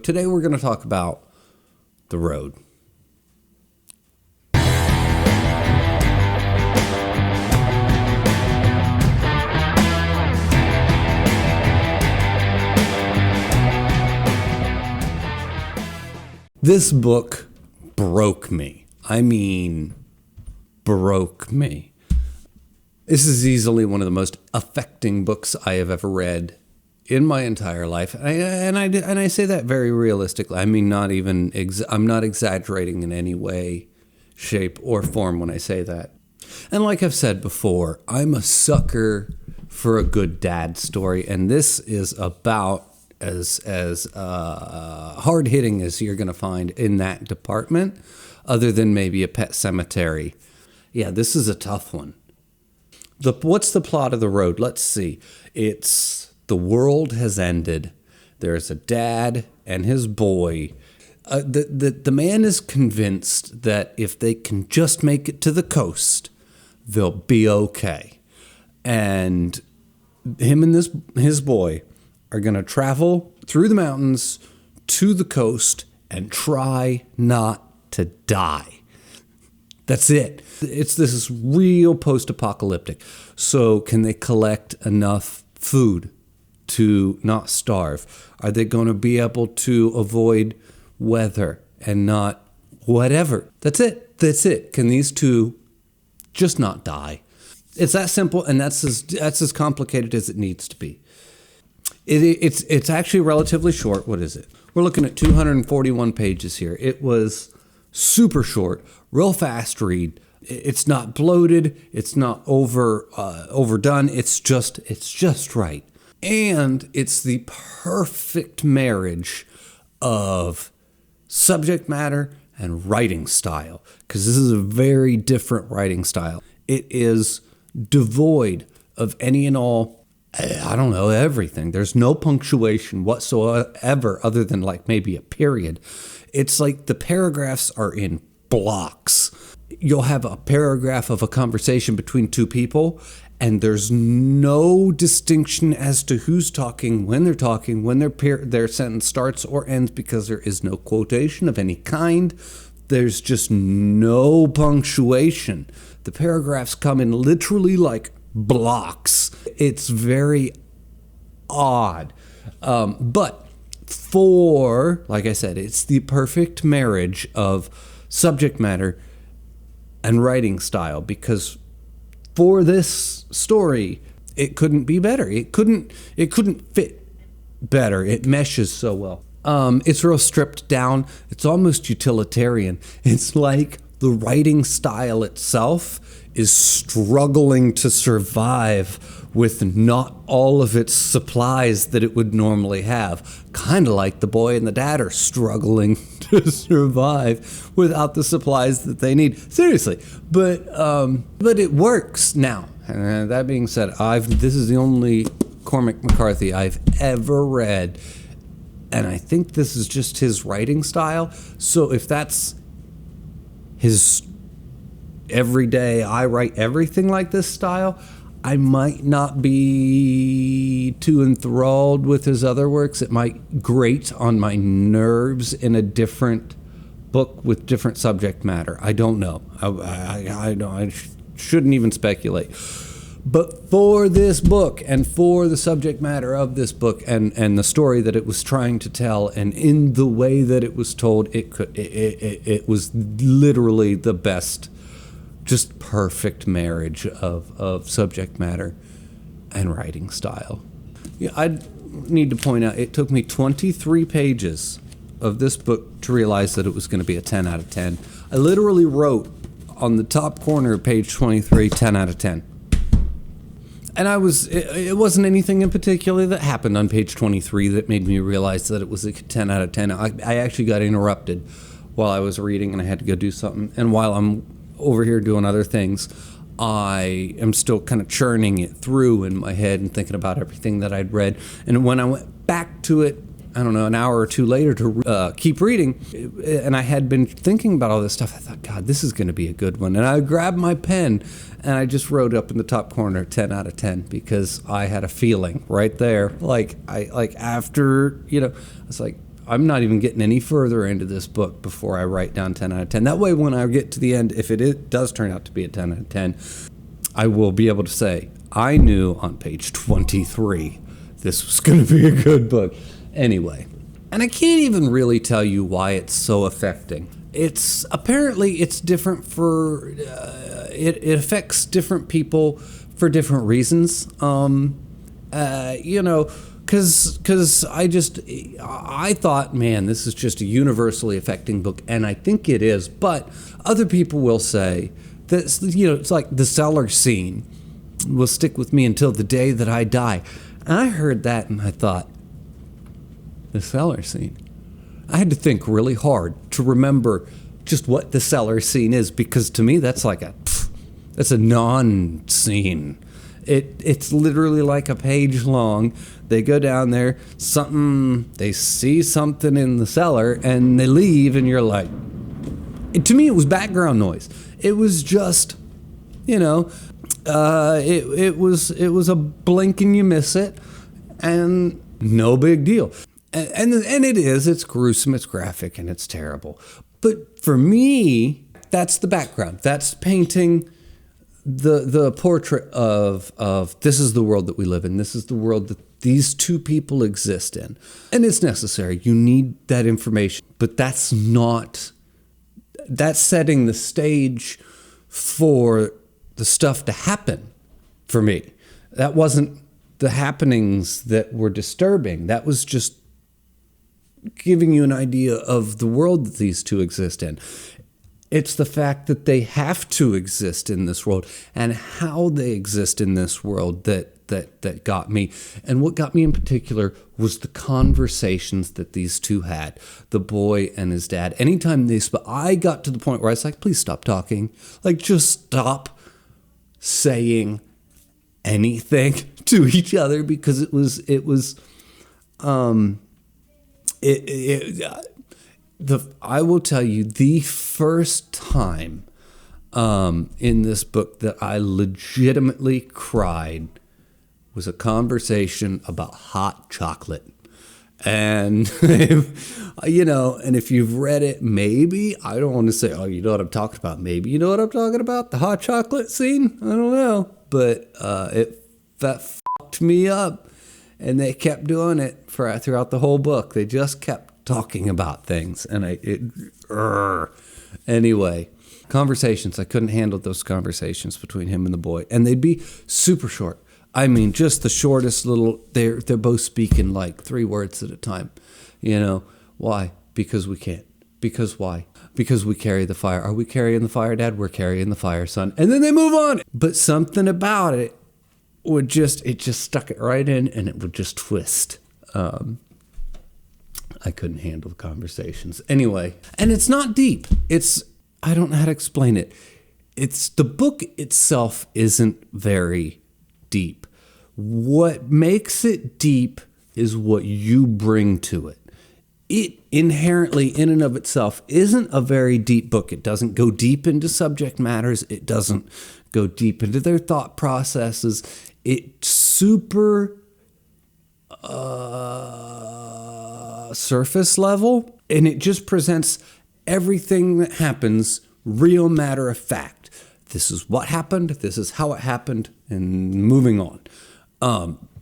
today we're going to talk about the road. This book broke me. I mean, broke me. This is easily one of the most affecting books I have ever read in my entire life. And I say that very realistically. I mean, I'm not exaggerating in any way, shape, or form when I say that. And like I've said before, I'm a sucker for a good dad story, and this is about as hard-hitting as you're going to find in that department, other than maybe a Pet Sematary. Yeah, this is a tough one. What's the plot of The Road? Let's see. It's the world has ended. There's a dad and his boy. The man is convinced that if they can just make it to the coast, they'll be okay. And him and his boy are going to travel through the mountains to the coast and try not to die. That's it. This is real post-apocalyptic. So can they collect enough food to not starve? Are they going to be able to avoid weather and not whatever? That's it. Can these two just not die? It's that simple, and that's as complicated as it needs to be. It's actually relatively short. What is it? We're looking at 241 pages here. It was super short, real fast read. It's not bloated. It's not overdone. It's just right. And it's the perfect marriage of subject matter and writing style, because this is a very different writing style. It is devoid of any and all, I don't know, everything. There's no punctuation whatsoever other than like maybe a period. It's like the paragraphs are in blocks. You'll have a paragraph of a conversation between two people, and there's no distinction as to who's talking, when their sentence starts or ends, because there is no quotation of any kind. There's just no punctuation. The paragraphs come in literally like blocks. It's very odd. But like I said, it's the perfect marriage of subject matter and writing style, because for this story, it couldn't be better. It couldn't fit better. It meshes so well. It's real stripped down. It's almost utilitarian. It's like the writing style itself is struggling to survive with not all of its supplies that it would normally have. Kind of like the boy and the dad are struggling to survive without the supplies that they need. Seriously. But it works now. And that being said, this is the only Cormac McCarthy I've ever read. And I think this is just his writing style. So if that's his everyday, I write everything like this style, I might not be too enthralled with his other works. It might grate on my nerves in a different book with different subject matter. I don't know. I shouldn't even speculate. But for this book and for the subject matter of this book and the story that it was trying to tell, and in the way that it was told, it was literally the best, just perfect marriage of subject matter and writing style. Yeah, I need to point out, it took me 23 pages of this book to realize that it was going to be a 10 out of 10. I literally wrote on the top corner of page 23, 10 out of 10. And it wasn't anything in particular that happened on page 23 that made me realize that it was a 10 out of 10. I actually got interrupted while I was reading, and I had to go do something. And while I'm over here doing other things, I am still kind of churning it through in my head and thinking about everything that I'd read. And when I went back to it, I don't know, an hour or two later to keep reading, and I had been thinking about all this stuff, I thought, God, this is going to be a good one. And I grabbed my pen, and I just wrote up in the top corner 10 out of 10, because I had a feeling right there. After, I was like, I'm not even getting any further into this book before I write down 10 out of 10. That way, when I get to the end, if it does turn out to be a 10 out of 10, I will be able to say, I knew on page 23 this was going to be a good book. Anyway, and I can't even really tell you why it's so affecting. Apparently it's different for, it affects different people for different reasons. Because I thought, man, this is just a universally affecting book, and I think it is. But other people will say that, it's like the cellar scene will stick with me until the day that I die. And I heard that, and I thought, the cellar scene. I had to think really hard to remember just what the cellar scene is, because to me that's like that's a non-scene. It's literally like a page long. They go down there, they see something in the cellar, and they leave, and you're like, to me it was background noise. It was just, it was a blink and you miss it, and no big deal. And it's gruesome, it's graphic, and it's terrible. But for me, that's the background. That's painting the portrait of this is the world that we live in. This is the world that these two people exist in. And it's necessary. You need that information. But that's setting the stage for the stuff to happen for me. That wasn't the happenings that were disturbing. That was just giving you an idea of the world that these two exist in. It's the fact that they have to exist in this world and how they exist in this world that got me. And what got me in particular was the conversations that these two had, the boy and his dad. Anytime I got to the point where I was like, please stop talking. Like, just stop saying anything to each other, because I will tell you, the first time in this book that I legitimately cried was a conversation about hot chocolate. And, and if you've read it, maybe, I don't want to say, oh, you know what I'm talking about. Maybe you know what I'm talking about, the hot chocolate scene. I don't know. But that fucked me up. And they kept doing it throughout the whole book. They just kept talking about things. And anyway, conversations. I couldn't handle those conversations between him and the boy. And they'd be super short. I mean, just the shortest little, they're both speaking like 3 words at a time. Why? Because we can't. Because why? Because we carry the fire. Are we carrying the fire, Dad? We're carrying the fire, son. And then they move on. But something about it it just stuck it right in, and it would just twist. I couldn't handle the conversations. Anyway, and it's not deep. I don't know how to explain it. The book itself isn't very deep. What makes it deep is what you bring to it. It inherently, in and of itself, isn't a very deep book. It doesn't go deep into subject matters. It doesn't go deep into their thought processes. It's super surface level, and it just presents everything that happens real matter of fact. This is what happened, this is how it happened, and moving on.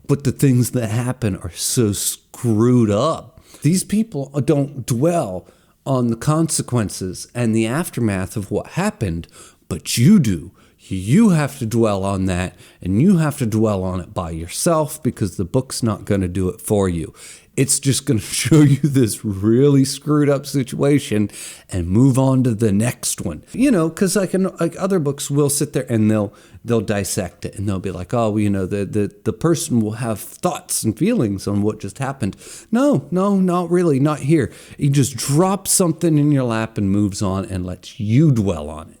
But the things that happen are so screwed up. These people don't dwell on the consequences and the aftermath of what happened, but you do. You have to dwell on that, and you have to dwell on it by yourself, because the book's not going to do it for you. It's just going to show you this really screwed up situation and move on to the next one. Because like other books will sit there and they'll dissect it, and they'll be like, oh, well, the person will have thoughts and feelings on what just happened. No, not really, not here. He just drops something in your lap and moves on and lets you dwell on it.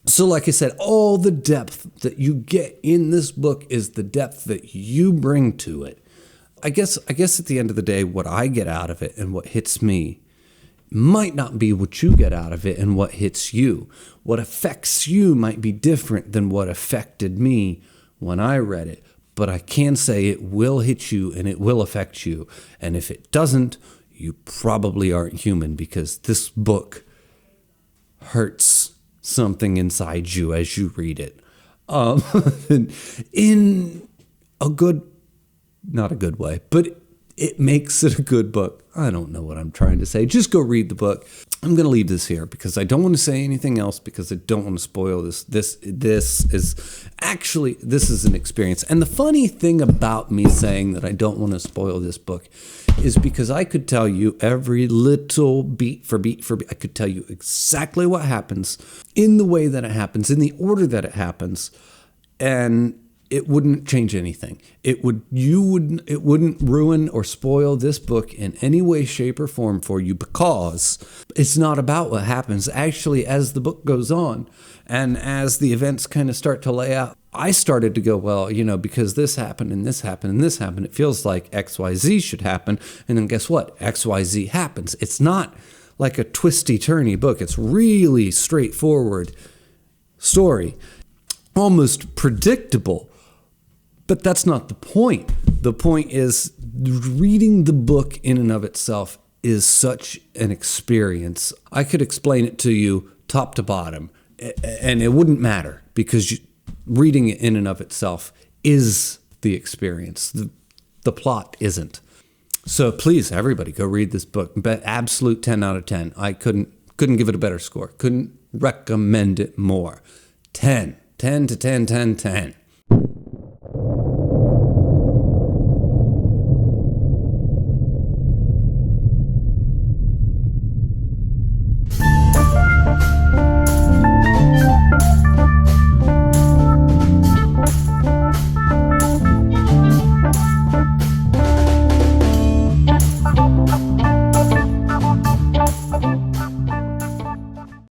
So like I said, all the depth that you get in this book is the depth that you bring to it. I guess at the end of the day, what I get out of it and what hits me might not be what you get out of it and what hits you. What affects you might be different than what affected me when I read it. But I can say it will hit you and it will affect you. And if it doesn't, you probably aren't human, because this book hurts something inside you as you read it. In a good, not a good way, but it makes it a good book. I don't know what I'm trying to say. Just go read the book. I'm going to leave this here because I don't want to say anything else, because I don't want to spoil this. This is an experience. And the funny thing about me saying that I don't want to spoil this book is because I could tell you every little beat for beat. I could tell you exactly what happens in the way that it happens, in the order that it happens, and it wouldn't change anything. It wouldn't ruin or spoil this book in any way, shape, or form for you, because it's not about what happens. Actually, as the book goes on and as the events kind of start to lay out, I started to go, well, because this happened and this happened and this happened, it feels like XYZ should happen. And then guess what? XYZ happens. It's not like a twisty-turny book. It's really straightforward story, almost predictable. But that's not the point. The point is, reading the book in and of itself is such an experience. I could explain it to you top to bottom, and it wouldn't matter, because reading it in and of itself is the experience. The plot isn't. So please, everybody, go read this book. Absolute 10 out of 10. I couldn't give it a better score. Couldn't recommend it more. 10 to 10, 10, 10.